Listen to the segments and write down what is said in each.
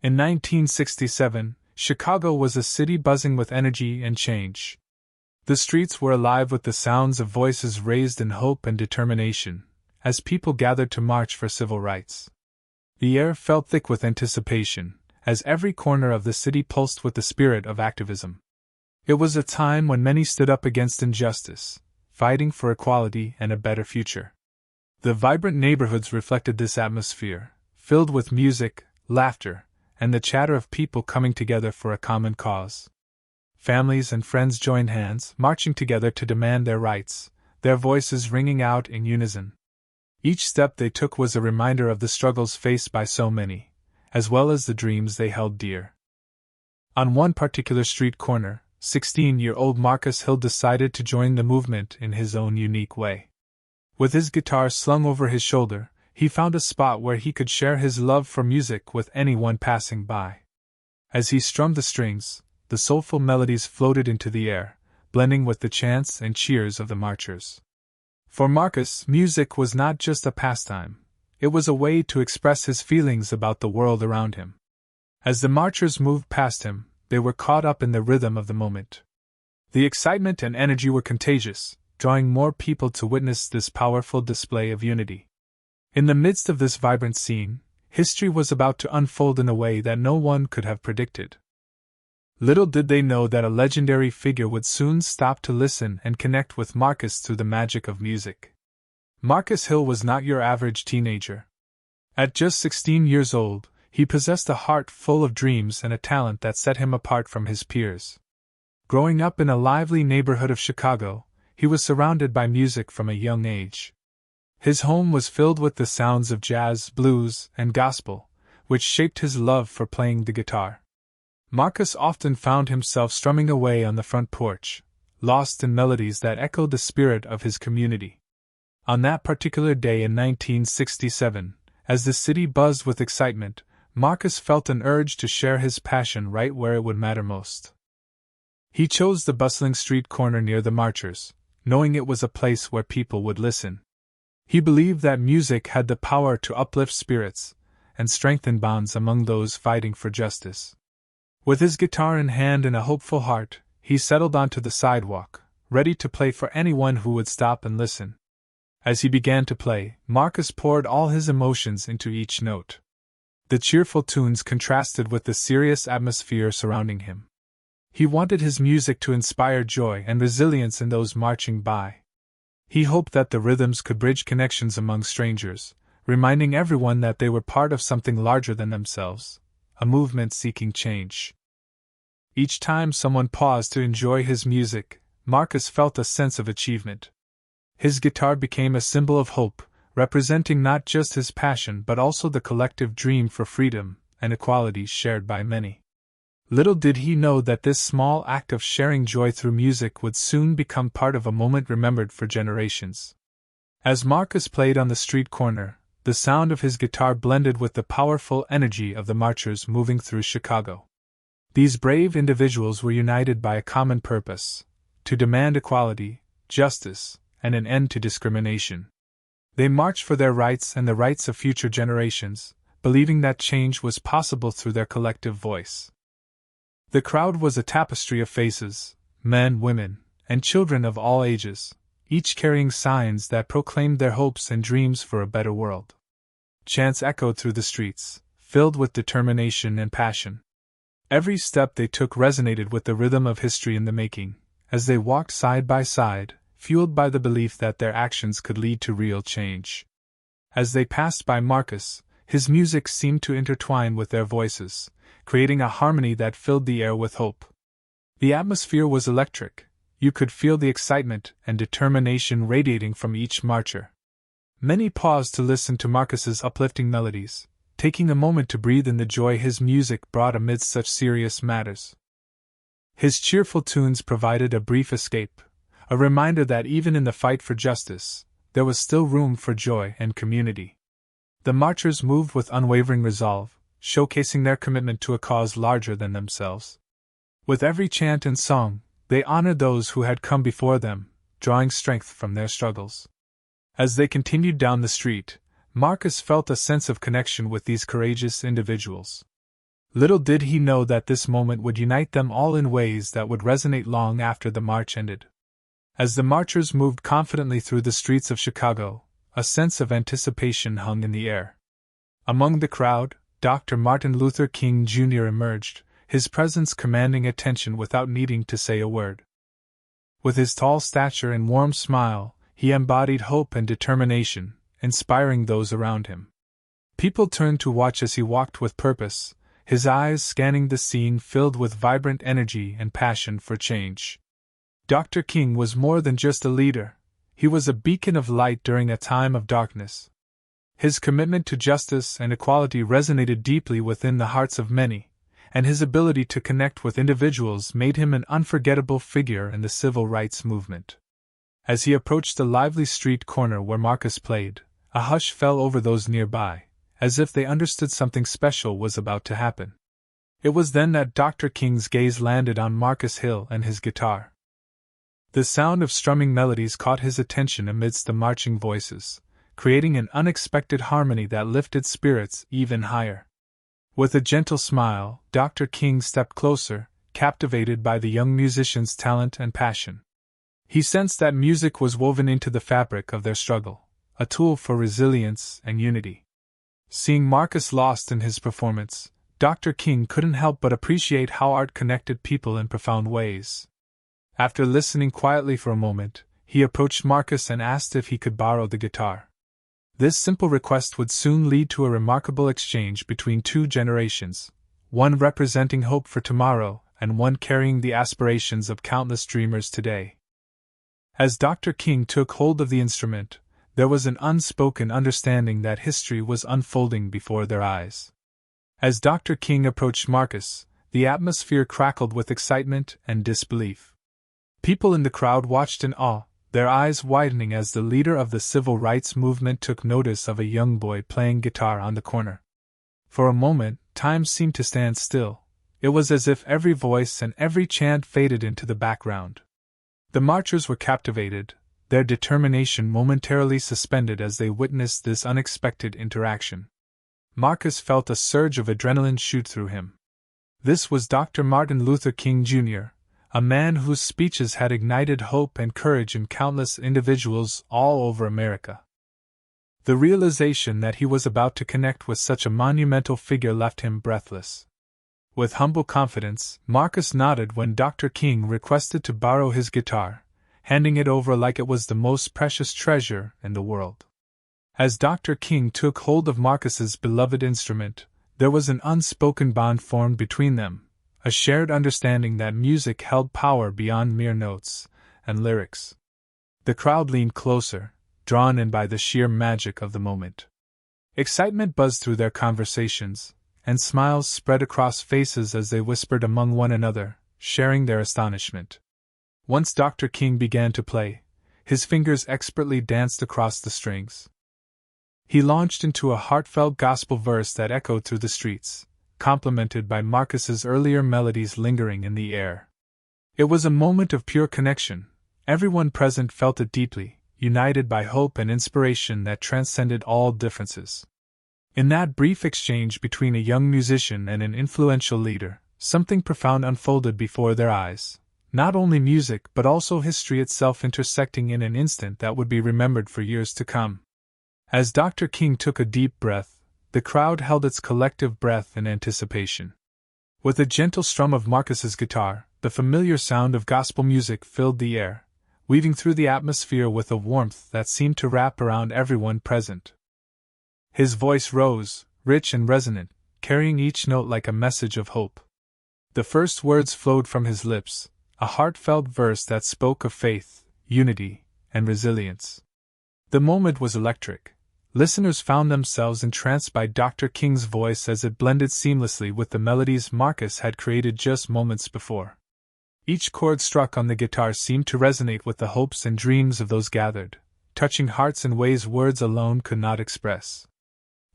In 1967, Chicago was a city buzzing with energy and change. The streets were alive with the sounds of voices raised in hope and determination, as people gathered to march for civil rights. The air felt thick with anticipation, as every corner of the city pulsed with the spirit of activism. It was a time when many stood up against injustice, fighting for equality and a better future. The vibrant neighborhoods reflected this atmosphere, filled with music, laughter, and the chatter of people coming together for a common cause. Families and friends joined hands, marching together to demand their rights, their voices ringing out in unison. Each step they took was a reminder of the struggles faced by so many, as well as the dreams they held dear. On one particular street corner, 16-year-old Marcus Hill decided to join the movement in his own unique way. With his guitar slung over his shoulder, he found a spot where he could share his love for music with anyone passing by. As he strummed the strings, the soulful melodies floated into the air, blending with the chants and cheers of the marchers. For Marcus, music was not just a pastime, it was a way to express his feelings about the world around him. As the marchers moved past him, they were caught up in the rhythm of the moment. The excitement and energy were contagious, drawing more people to witness this powerful display of unity. In the midst of this vibrant scene, history was about to unfold in a way that no one could have predicted. Little did they know that a legendary figure would soon stop to listen and connect with Marcus through the magic of music. Marcus Hill was not your average teenager. At just 16 years old, he possessed a heart full of dreams and a talent that set him apart from his peers. Growing up in a lively neighborhood of Chicago, he was surrounded by music from a young age. His home was filled with the sounds of jazz, blues, and gospel, which shaped his love for playing the guitar. Marcus often found himself strumming away on the front porch, lost in melodies that echoed the spirit of his community. On that particular day in 1967, as the city buzzed with excitement, Marcus felt an urge to share his passion right where it would matter most. He chose the bustling street corner near the marchers, knowing it was a place where people would listen. He believed that music had the power to uplift spirits and strengthen bonds among those fighting for justice. With his guitar in hand and a hopeful heart, he settled onto the sidewalk, ready to play for anyone who would stop and listen. As he began to play, Marcus poured all his emotions into each note. The cheerful tunes contrasted with the serious atmosphere surrounding him. He wanted his music to inspire joy and resilience in those marching by. He hoped that the rhythms could bridge connections among strangers, reminding everyone that they were part of something larger than themselves, a movement seeking change. Each time someone paused to enjoy his music, Marcus felt a sense of achievement. His guitar became a symbol of hope, representing not just his passion but also the collective dream for freedom and equality shared by many. Little did he know that this small act of sharing joy through music would soon become part of a moment remembered for generations. As Marcus played on the street corner, the sound of his guitar blended with the powerful energy of the marchers moving through Chicago. These brave individuals were united by a common purpose: to demand equality, justice, and an end to discrimination. They marched for their rights and the rights of future generations, believing that change was possible through their collective voice. The crowd was a tapestry of faces, men, women, and children of all ages, each carrying signs that proclaimed their hopes and dreams for a better world. Chants echoed through the streets, filled with determination and passion. Every step they took resonated with the rhythm of history in the making, as they walked side by side, fueled by the belief that their actions could lead to real change. As they passed by Marcus, his music seemed to intertwine with their voices, creating a harmony that filled the air with hope. The atmosphere was electric. You could feel the excitement and determination radiating from each marcher. Many paused to listen to Marcus's uplifting melodies, taking a moment to breathe in the joy his music brought amidst such serious matters. His cheerful tunes provided a brief escape, a reminder that even in the fight for justice, there was still room for joy and community. The marchers moved with unwavering resolve, showcasing their commitment to a cause larger than themselves. With every chant and song, they honored those who had come before them, drawing strength from their struggles. As they continued down the street, Marcus felt a sense of connection with these courageous individuals. Little did he know that this moment would unite them all in ways that would resonate long after the march ended. As the marchers moved confidently through the streets of Chicago, a sense of anticipation hung in the air. Among the crowd, Dr. Martin Luther King Jr. emerged, his presence commanding attention without needing to say a word. With his tall stature and warm smile, he embodied hope and determination, inspiring those around him. People turned to watch as he walked with purpose, his eyes scanning the scene filled with vibrant energy and passion for change. Dr. King was more than just a leader, he was a beacon of light during a time of darkness. His commitment to justice and equality resonated deeply within the hearts of many, and his ability to connect with individuals made him an unforgettable figure in the civil rights movement. As he approached the lively street corner where Marcus played, a hush fell over those nearby, as if they understood something special was about to happen. It was then that Dr. King's gaze landed on Marcus Hill and his guitar. The sound of strumming melodies caught his attention amidst the marching voices, creating an unexpected harmony that lifted spirits even higher. With a gentle smile, Dr. King stepped closer, captivated by the young musician's talent and passion. He sensed that music was woven into the fabric of their struggle, a tool for resilience and unity. Seeing Marcus lost in his performance, Dr. King couldn't help but appreciate how art connected people in profound ways. After listening quietly for a moment, he approached Marcus and asked if he could borrow the guitar. This simple request would soon lead to a remarkable exchange between two generations, one representing hope for tomorrow and one carrying the aspirations of countless dreamers today. As Dr. King took hold of the instrument, there was an unspoken understanding that history was unfolding before their eyes. As Dr. King approached Marcus, the atmosphere crackled with excitement and disbelief. People in the crowd watched in awe, their eyes widening as the leader of the civil rights movement took notice of a young boy playing guitar on the corner. For a moment, time seemed to stand still. It was as if every voice and every chant faded into the background. The marchers were captivated, their determination momentarily suspended as they witnessed this unexpected interaction. Marcus felt a surge of adrenaline shoot through him. This was Dr. Martin Luther King Jr., a man whose speeches had ignited hope and courage in countless individuals all over America. The realization that he was about to connect with such a monumental figure left him breathless. With humble confidence, Marcus nodded when Dr. King requested to borrow his guitar, handing it over like it was the most precious treasure in the world. As Dr. King took hold of Marcus's beloved instrument, there was an unspoken bond formed between them, a shared understanding that music held power beyond mere notes and lyrics. The crowd leaned closer, drawn in by the sheer magic of the moment. Excitement buzzed through their conversations, and smiles spread across faces as they whispered among one another, sharing their astonishment. Once Dr. King began to play, his fingers expertly danced across the strings. He launched into a heartfelt gospel verse that echoed through the streets, complemented by Marcus's earlier melodies lingering in the air. It was a moment of pure connection. Everyone present felt it deeply, united by hope and inspiration that transcended all differences. In that brief exchange between a young musician and an influential leader, something profound unfolded before their eyes. Not only music but also history itself intersecting in an instant that would be remembered for years to come. As Dr. King took a deep breath, the crowd held its collective breath in anticipation. With a gentle strum of Marcus's guitar, the familiar sound of gospel music filled the air, weaving through the atmosphere with a warmth that seemed to wrap around everyone present. His voice rose, rich and resonant, carrying each note like a message of hope. The first words flowed from his lips, a heartfelt verse that spoke of faith, unity, and resilience. The moment was electric. Listeners found themselves entranced by Dr. King's voice as it blended seamlessly with the melodies Marcus had created just moments before. Each chord struck on the guitar seemed to resonate with the hopes and dreams of those gathered, touching hearts in ways words alone could not express.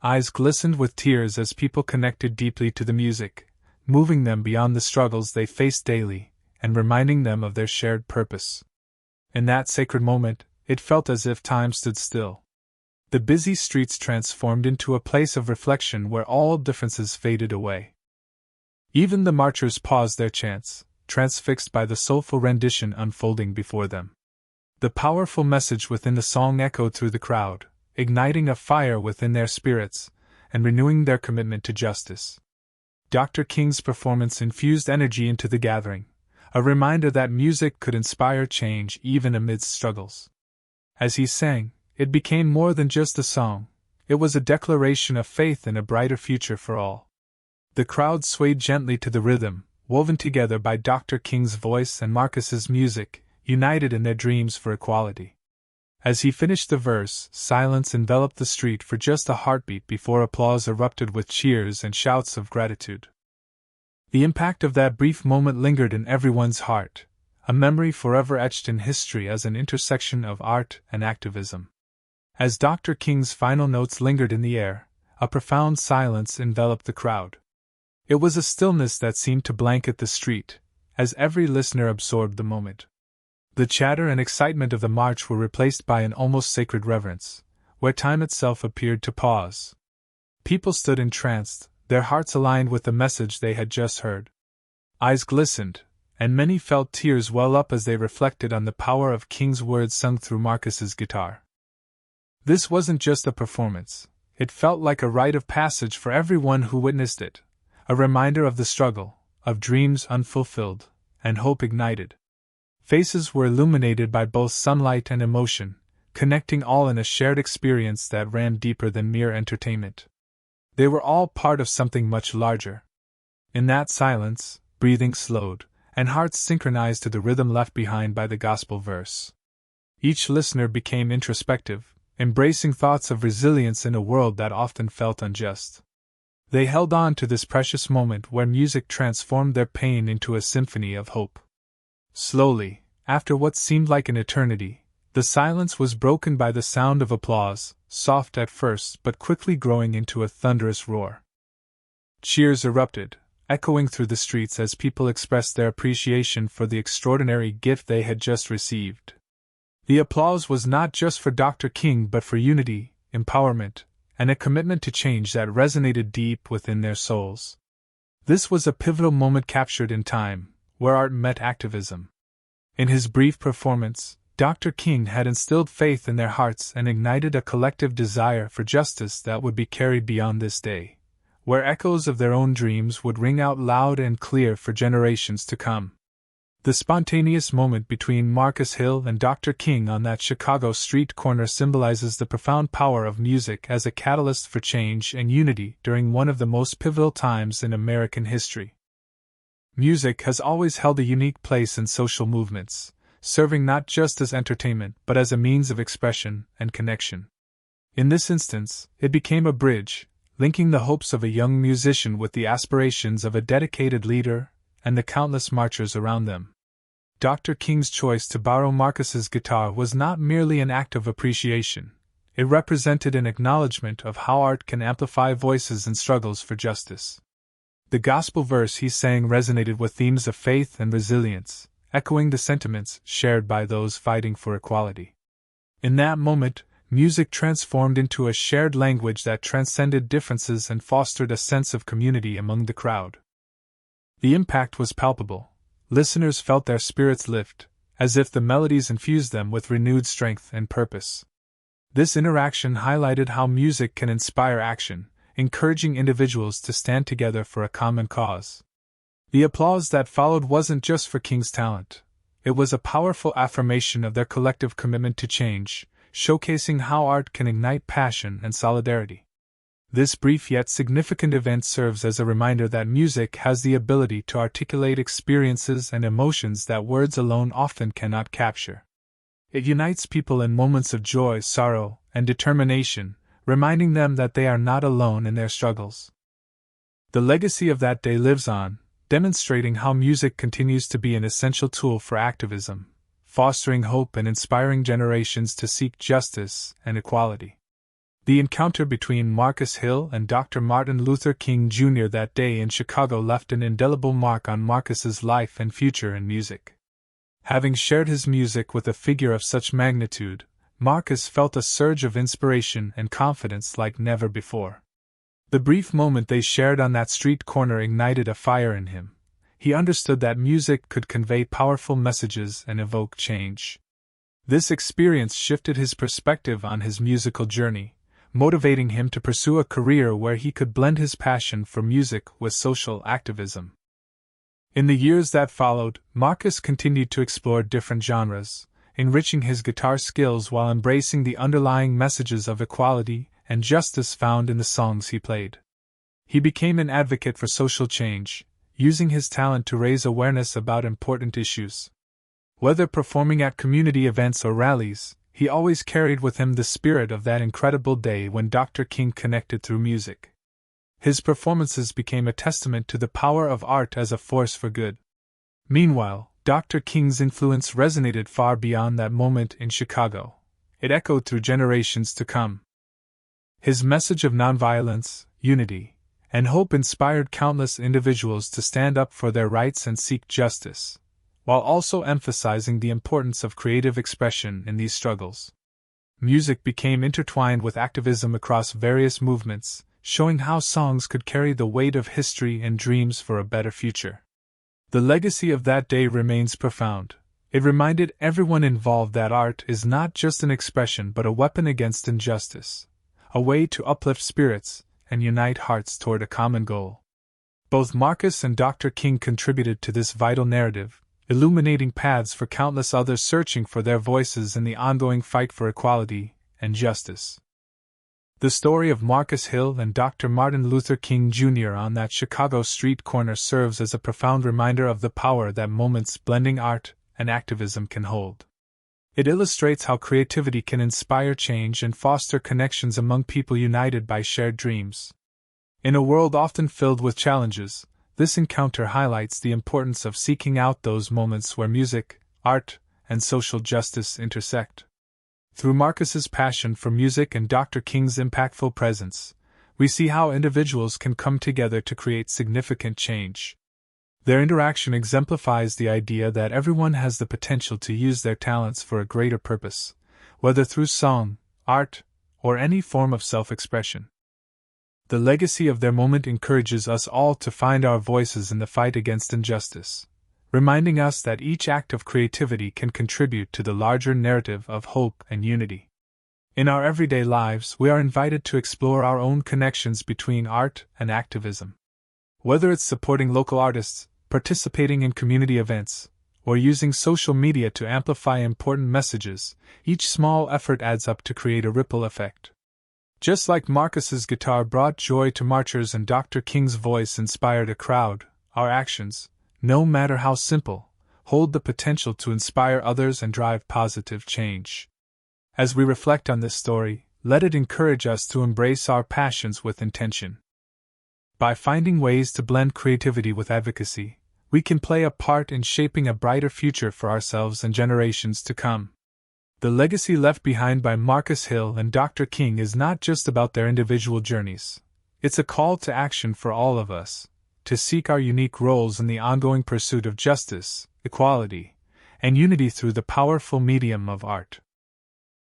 Eyes glistened with tears as people connected deeply to the music, moving them beyond the struggles they faced daily, and reminding them of their shared purpose. In that sacred moment, it felt as if time stood still. The busy streets transformed into a place of reflection where all differences faded away. Even the marchers paused their chants, transfixed by the soulful rendition unfolding before them. The powerful message within the song echoed through the crowd, igniting a fire within their spirits and renewing their commitment to justice. Dr. King's performance infused energy into the gathering, a reminder that music could inspire change even amidst struggles. As he sang, it became more than just a song, it was a declaration of faith in a brighter future for all. The crowd swayed gently to the rhythm, woven together by Dr. King's voice and Marcus's music, united in their dreams for equality. As he finished the verse, silence enveloped the street for just a heartbeat before applause erupted with cheers and shouts of gratitude. The impact of that brief moment lingered in everyone's heart, a memory forever etched in history as an intersection of art and activism. As Dr. King's final notes lingered in the air, a profound silence enveloped the crowd. It was a stillness that seemed to blanket the street, as every listener absorbed the moment. The chatter and excitement of the march were replaced by an almost sacred reverence, where time itself appeared to pause. People stood entranced, their hearts aligned with the message they had just heard. Eyes glistened, and many felt tears well up as they reflected on the power of King's words sung through Marcus's guitar. This wasn't just a performance, it felt like a rite of passage for everyone who witnessed it, a reminder of the struggle, of dreams unfulfilled, and hope ignited. Faces were illuminated by both sunlight and emotion, connecting all in a shared experience that ran deeper than mere entertainment. They were all part of something much larger. In that silence, breathing slowed, and hearts synchronized to the rhythm left behind by the gospel verse. Each listener became introspective, embracing thoughts of resilience in a world that often felt unjust. They held on to this precious moment where music transformed their pain into a symphony of hope. Slowly, after what seemed like an eternity, the silence was broken by the sound of applause, soft at first but quickly growing into a thunderous roar. Cheers erupted, echoing through the streets as people expressed their appreciation for the extraordinary gift they had just received. The applause was not just for Dr. King but for unity, empowerment, and a commitment to change that resonated deep within their souls. This was a pivotal moment captured in time, where art met activism. In his brief performance, Dr. King had instilled faith in their hearts and ignited a collective desire for justice that would be carried beyond this day, where echoes of their own dreams would ring out loud and clear for generations to come. The spontaneous moment between Marcus Hill and Dr. King on that Chicago street corner symbolizes the profound power of music as a catalyst for change and unity during one of the most pivotal times in American history. Music has always held a unique place in social movements, serving not just as entertainment but as a means of expression and connection. In this instance, it became a bridge, linking the hopes of a young musician with the aspirations of a dedicated leader and the countless marchers around them. Dr. King's choice to borrow Marcus's guitar was not merely an act of appreciation, it represented an acknowledgement of how art can amplify voices and struggles for justice. The gospel verse he sang resonated with themes of faith and resilience, echoing the sentiments shared by those fighting for equality. In that moment, music transformed into a shared language that transcended differences and fostered a sense of community among the crowd. The impact was palpable. Listeners felt their spirits lift, as if the melodies infused them with renewed strength and purpose. This interaction highlighted how music can inspire action, encouraging individuals to stand together for a common cause. The applause that followed wasn't just for King's talent. It was a powerful affirmation of their collective commitment to change, showcasing how art can ignite passion and solidarity. This brief yet significant event serves as a reminder that music has the ability to articulate experiences and emotions that words alone often cannot capture. It unites people in moments of joy, sorrow, and determination, reminding them that they are not alone in their struggles. The legacy of that day lives on, demonstrating how music continues to be an essential tool for activism, fostering hope and inspiring generations to seek justice and equality. The encounter between Marcus Hill and Dr. Martin Luther King Jr. that day in Chicago left an indelible mark on Marcus's life and future in music. Having shared his music with a figure of such magnitude, Marcus felt a surge of inspiration and confidence like never before. The brief moment they shared on that street corner ignited a fire in him. He understood that music could convey powerful messages and evoke change. This experience shifted his perspective on his musical journey, motivating him to pursue a career where he could blend his passion for music with social activism. In the years that followed, Marcus continued to explore different genres, enriching his guitar skills while embracing the underlying messages of equality and justice found in the songs he played. He became an advocate for social change, using his talent to raise awareness about important issues. Whether performing at community events or rallies, he always carried with him the spirit of that incredible day when Dr. King connected through music. His performances became a testament to the power of art as a force for good. Meanwhile, Dr. King's influence resonated far beyond that moment in Chicago. It echoed through generations to come. His message of nonviolence, unity, and hope inspired countless individuals to stand up for their rights and seek justice, while also emphasizing the importance of creative expression in these struggles. Music became intertwined with activism across various movements, showing how songs could carry the weight of history and dreams for a better future. The legacy of that day remains profound. It reminded everyone involved that art is not just an expression but a weapon against injustice, a way to uplift spirits and unite hearts toward a common goal. Both Marcus and Dr. King contributed to this vital narrative, illuminating paths for countless others searching for their voices in the ongoing fight for equality and justice. The story of Marcus Hill and Dr. Martin Luther King Jr. on that Chicago street corner serves as a profound reminder of the power that moments blending art and activism can hold. It illustrates how creativity can inspire change and foster connections among people united by shared dreams. In a world often filled with challenges, this encounter highlights the importance of seeking out those moments where music, art, and social justice intersect. Through Marcus's passion for music and Dr. King's impactful presence, we see how individuals can come together to create significant change. Their interaction exemplifies the idea that everyone has the potential to use their talents for a greater purpose, whether through song, art, or any form of self-expression. The legacy of their moment encourages us all to find our voices in the fight against injustice, reminding us that each act of creativity can contribute to the larger narrative of hope and unity. In our everyday lives, we are invited to explore our own connections between art and activism. Whether it's supporting local artists, participating in community events, or using social media to amplify important messages, each small effort adds up to create a ripple effect. Just like Marcus's guitar brought joy to marchers and Dr. King's voice inspired a crowd, our actions, no matter how simple, hold the potential to inspire others and drive positive change. As we reflect on this story, let it encourage us to embrace our passions with intention. By finding ways to blend creativity with advocacy, we can play a part in shaping a brighter future for ourselves and generations to come. The legacy left behind by Marcus Hill and Dr. King is not just about their individual journeys. It's a call to action for all of us, to seek our unique roles in the ongoing pursuit of justice, equality, and unity through the powerful medium of art.